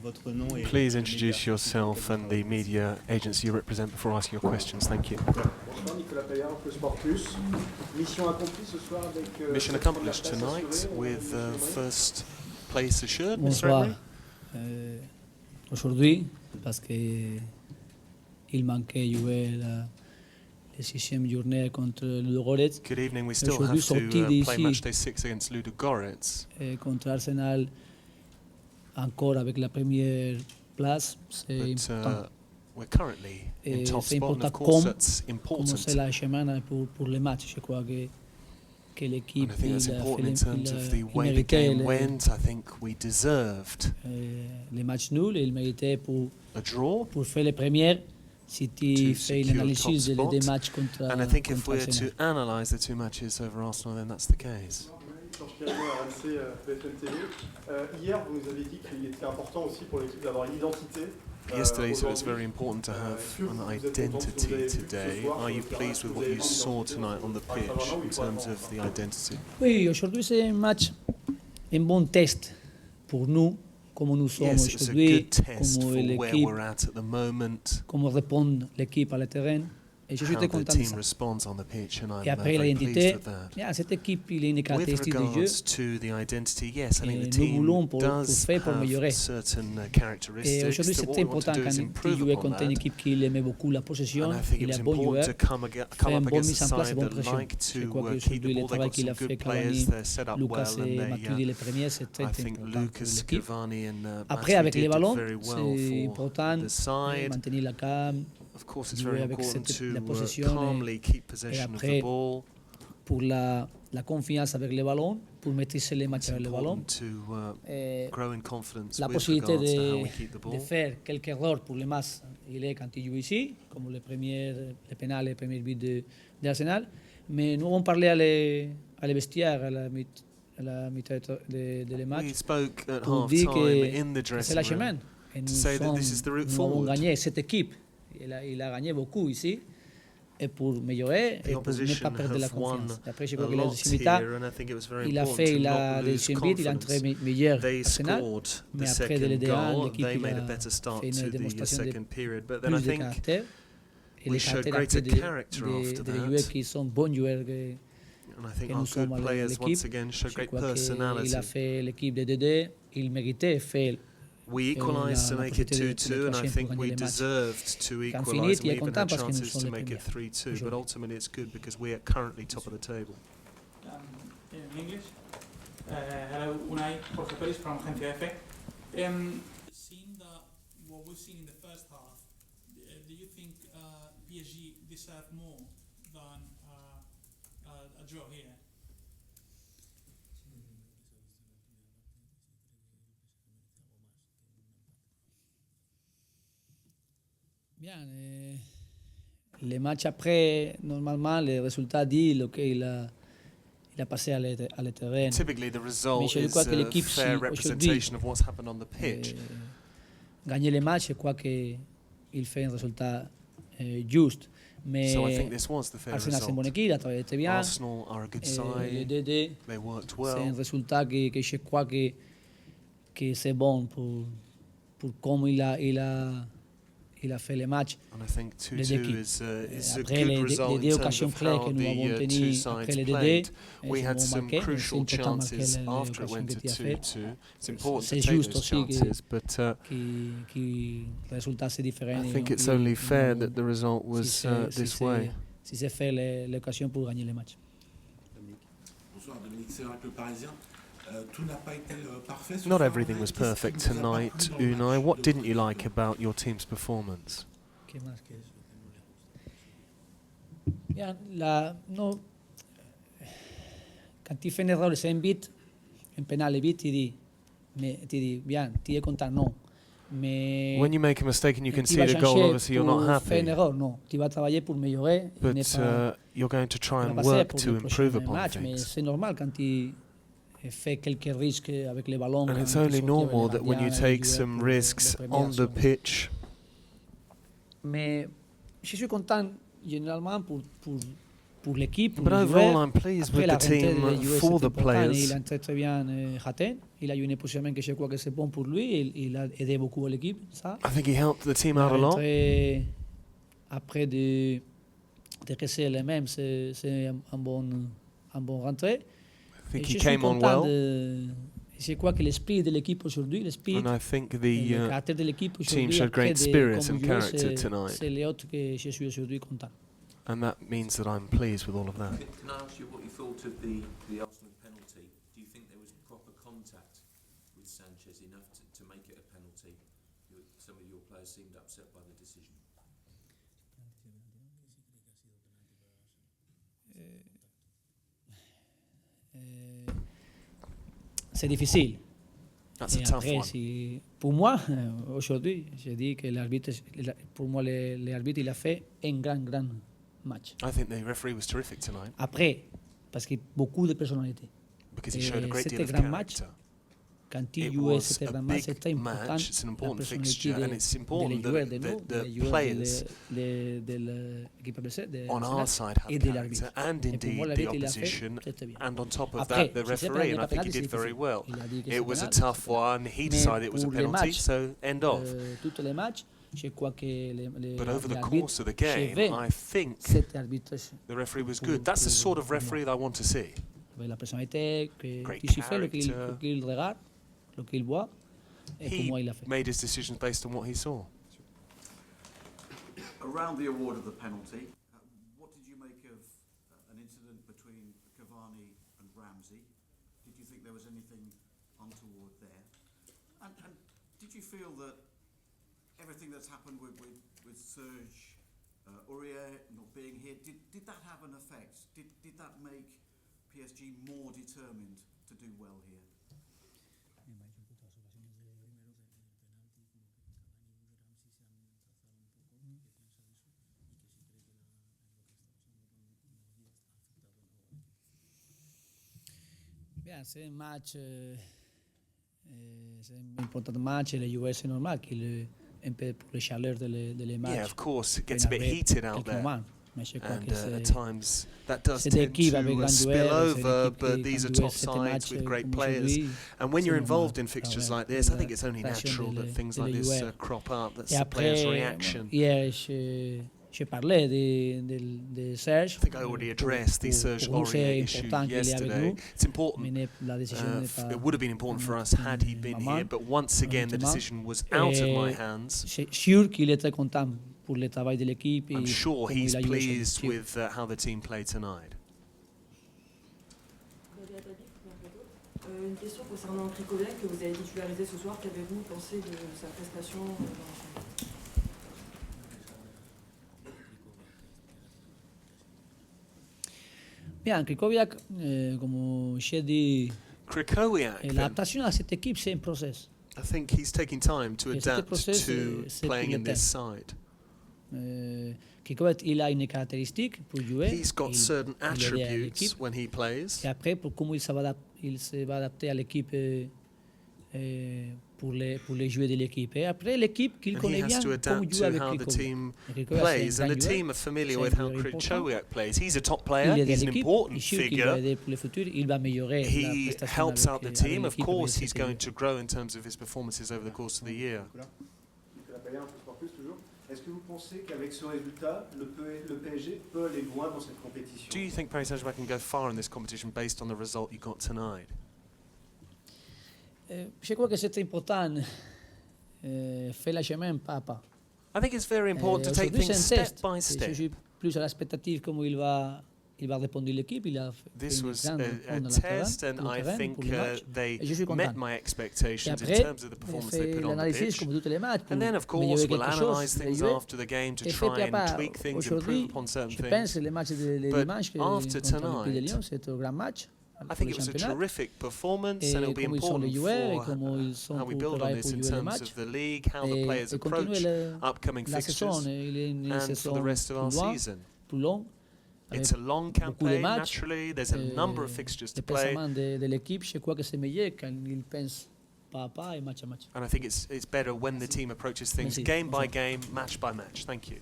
votre nom et Please le introduce média. yourself and the media agency you represent before asking your questions. Thank you. Bonsoir, Nicolas Payard, Sport Plus. Mission accomplie ce soir avec. Mission accomplished tonight with first place assured, Mr. Bonsoir. Emery. Aujourd'hui, parce que il manquait jouer la sixième journée contre Ludogorets. Good evening. We still Aujourd'hui, have to sorti play d'ici match day 6 against Ludogorets. Contre Arsenal, encore avec la première place, c'est important. We're currently in top C'est spot, and important of course that's commencer important. la semaine pour les matchs. Je crois que l'équipe And I think that's il important in terms of the way the méritait game went. I think we deserved les matchs nuls et il méritait pour faire les premières. Si tu fais l'analyse des matchs contre And I think if contre we're to Arsenal. analyse the two matches over Arsenal, then that's the case. Hier, vous nous avez dit qu'il était important aussi pour l'équipe d'avoir une identité. Yesterday, you said it's very important to have an identity today. Are you pleased with what you saw tonight on the pitch in terms of the identity? Oui, aujourd'hui c'est un match, un bon test pour nous, comment nous sommes Yes, it's a aujourd'hui, good test for comment where l'équipe, we're at the moment, comment répond l'équipe à le terrain. Et je suis how très the content de team ça. responds on the pitch, and I'm Et après very l'identité, pleased with that. cette équipe il a une With caractéristique de jeu. regards to the identity, yes, I think the Nous team voulons pour does faire, pour améliorer. have certain Et characteristics aujourd'hui that what c'était we want to important do quand is tu improve jouais upon contre une that. équipe qui aimait beaucoup la possession, And I think it il est was un bon joueur, important to come fait up une bonne against mise a en place et side bonne that pression. like Je to crois que keep the aujourd'hui le ball. They've travail got qu'il some a fait good players. Cavani, They're set up Lucas well, et and Matuidi les premiers, c'est très I think important pour Lucas, l'équipe. Cavani, and Après avec Matuidi les did ballons, very well c'est for important the de side. maintenir la calme. Of course, it's jouer very avec important la to possession calmly keep et possession of après the ball. pour la confiance avec les ballons, pour maîtriser les matchs It's avec les ballons. important to Et grow in confidence la with possibilité regards to how we keep the de ball. faire quelques erreurs pour les matchs, il est quand il joue ici, comme les pénals, les premiers buts d'Arsenal. Mais nous avons parlé à les vestiaires, à la mi-temps de les We matchs, spoke at pour half dire time in the que c'est la dressing room semaine. Et to say that this is the route nous avons forward. gagné cette équipe. Il a gagné beaucoup ici. Et pour améliorer, The et pour ne opposition pas perdre la have won confiance. Et après, je a crois que la lot deuxième mi-temps, here, and I think it was very il a important fait to la not lose deuxième but, il a entré confidence. meilleur They Arsenal. scored the Mais après, de second l'ED1, goal. l'équipe They il made a a better start fait une to the démonstration de second period, but then I plus de think caractère. Et we les showed caractères greater après character after des that. joueurs qui sont bons joueurs and I think que our nous sommes good à players l'équipe. once again showed Je great crois qu'il personality. a fait l'équipe de DD, il méritait faire. We equalised to la make it possibilité de 2-2, and I troisième think pour we gagner les matchs. deserved to Quand equalise, finit, and il we est even content had parce que nous chances sommes to les make it premiers 3-2. But aujourd'hui. ultimately, it's good because we are currently top of the table. In English. Hello, Unai Emery from Agencia F. Seeing what we've seen in the first half, do you think PSG deserve more than a draw here? Bien. Les matchs après, normalement, les résultats disent qu'il a passé à le terrain. Typically, the result je is crois que a l'équipe, fair si representation of what's happened on the pitch. Gagner les matchs, je crois qu'il fait un résultat juste. Mais So I think this was the fair Arsenal, c'est une bonne result. équipe, il a travaillé très bien. Arsenal are a good Le side. DD, They worked c'est un well. résultat que je crois que c'est bon pour comment il a fait les matchs. And I think les 2-2 équipes. is a Après good result les in deux terms occasions of clés how que nous avons the two tenues après sides les DD, played. We nous had avons some marqué, crucial c'est important de marquer chances les after it occasions went que to tu as fait. 2-2. It's important to C'est take juste those aussi que chances, but le résultat c'est différent. I think it's only fair that the result was si this way. Si c'est fait l'occasion pour gagner les matchs. Bonsoir, Dominique Sévrac, le Parisien. Tout n'a pas été parfait. Ce Not soir, everything was Qu'est-ce qui perfect ne vous a pas tonight, plu dans le Unai. match What de didn't you votre like about your team's performance? Bien, quand tu fais une erreur de 5 buts, un pénal de but, tu dis, bien, tu es content, non. Mais When you make a mistake and you tu vas concede a goal, changer obviously you're not pour faire une happy. erreur, non. Tu vas travailler pour améliorer. But you're going to try and passer work pour to le improve prochain upon match, mais things. c'est normal quand tu fais quelques risques avec les ballons. And it's quand tu only sortis normal avec that when you gardien, take les joueurs some pour risks les on the premières pitch, Mais je suis content généralement pour pour l'équipe, pour But les overall, joueurs. I'm pleased Après with la the rentrée team des joueurs, for c'est the important, et players. il a très bien raté. Il a eu une position que je crois que c'est bon pour lui. Il a aidé beaucoup l'équipe. Ça. I think he helped the team La out a lot. rentrée après de rester les mêmes, c'est un bon rentrée. I think Et he je suis came on content well, je crois que l'esprit de l'équipe aujourd'hui, l'esprit and I think et le the caractère de l'équipe team aujourd'hui, showed après great de spirit comme and joueur, character tonight, c'est les autres que je suis aujourd'hui content. and that means that I'm pleased with all of that. Can I ask you what you thought of the Arsenal penalty? Do you think there was proper contact with Sanchez enough to make it a penalty? Some of your players seemed upset by the decision. C'est difficile. That's a Et tough après, one. pour moi, aujourd'hui, je dis que l'arbitre, pour moi, l'arbitre, il a fait un grand match. I think the referee was terrific tonight Après, parce qu'il y a beaucoup de personnalités. because he showed a great C'était deal of grand match. character. Quand il It jouait was cet a grand match, big c'était important. match, it's an La important personnalité fixture, and it's important des joueurs that de nous, the des joueurs players de l'équipe adversaire, de on Arsenal, our side et have de character, l'arbitre. and Et pour moi, indeed the l'arbitre, il a fait opposition, très bien. and on top of Après, that, the si c'est referee, and pas I think he penalty, did c'est very difficile. well. Il a dit que It c'est was a penalty, tough c'est penalty. one, he Mais decided it was a pour les penalty, matchs, so end of. Tous les matchs, je crois que But over the l'arbitre course of the game, suivait I think cet arbitrage the referee was pour- good. That's the pour- sort of pour referee that I want to see. avec la personnalité, Great qu'il siffle, le character. qu'il regarde, le qu'il voit. Et pour He moi, il a fait. made his decisions based on what he saw. Around the award of the penalty, what did you make of an incident between Cavani and Ramsey? Did you think there was anything untoward there? And did you feel that everything that's happened with Serge Aurier not being here, did that have an effect? Did that make PSG more determined to do well here? Bien, c'est un match, c'est un important match. Le US, c'est normal qu'il un peu pour les chaleurs de les matchs. Yeah, of course, it gets a bit heated out there. Mais je crois And que at c'est times that does c'est tend d'équipe avec to grand spill joueur, c'est over, d'équipe but qui, these are quand top jouer cet sides match with great comme players. aujourd'hui, And when c'est you're normal. involved in fixtures like this, I think it's only natural that things like this crop up. That's Et the player's après, reaction. hier, je parlais de Serge. I think I already addressed the Serge Pour nous, c'est Aurier issue important qu'il est avec yesterday. nous. It's important. Mais la décision n'est pas It would have been important for us had he been here, but once again the decision was out of my hands. C'est sûr qu'il est très content pour le travail de l'équipe. I'm sure comment he's il a joué pleased sur- with how the team played tonight. Une question concernant Krikoviak que vous avez titularisé ce soir. Qu'avez-vous pensé de sa prestation dans l'ensemble? Bien, Krikoviak, comme j'ai dit, Krikowiak, then, l'adaptation à cette équipe, c'est un process. I think he's taking time to Et cet adapt process, to c'est playing pour in le this temps. side. Krikoviak, il a une caractéristique pour jouer. He's got certain il aide à attributes l'équipe. when he plays. Et après, pour comment il se va adapter à l'équipe pour les joueurs de l'équipe. Et après, l'équipe qu'il And he connaît has bien, to comment adapt joue to avec how the Krikoviak. team Krikoviak, plays, c'est and un the grand team joueur. are familiar C'est with un how joueur important. Krikowiak plays. He's a top Il player, aide à he's an l'équipe. important Il est sûr qu'il va figure. aider pour le futur. Il va améliorer la He prestation helps out the avec team. Of l'équipe course, avec he's cette going équipe. to grow in terms of his performances over the course of the year. Nicolas Payet, un peu Sport Plus toujours. Est-ce que vous pensez qu'avec ce résultat, le PSG peut aller loin dans cette compétition? Do you think Paris Saint-Germain can go far in this competition based on the result you got tonight? Je crois que c'est important. Faire le chemin pas à pas. I think it's very important to take Aujourd'hui, things c'est un step test. by Je step. suis plus à l'expectative comment il va répondre l'équipe. Il a fait This une was grande a réponse dans le test, terrain, and sur le I terrain think pour le match. they Et je suis met content. my Et expectations in après, terms of the performance they fait put on the l'analyse pitch. comme tous les matchs pour And then, of course, améliorer we'll quelque analyse chose. things after the game to Et try puis and après, tweak things, aujourd'hui, improve upon certain je pense que things. le match de But dimanche after contre le tonight, Pays de Lyon, c'est un grand match. I think it was a terrific performance, Et and it'll be comment ils sont les important joueurs et for comment ils sont how we pour build on travailler this pour in jouer le terms match. of the league, how the players Et continuer approach upcoming la saison. fixtures, Il est une and for saison the rest of our plus loin, season. plus longue. It's a long beaucoup de campaign, matchs. naturally. There's a number of fixtures to Le play. pensement de l'équipe, je crois que c'est meilleur quand il pense pas à pas et match à match. And I think it's better when the team approaches things Merci. game by Bonsoir. game, match by match. Thank you.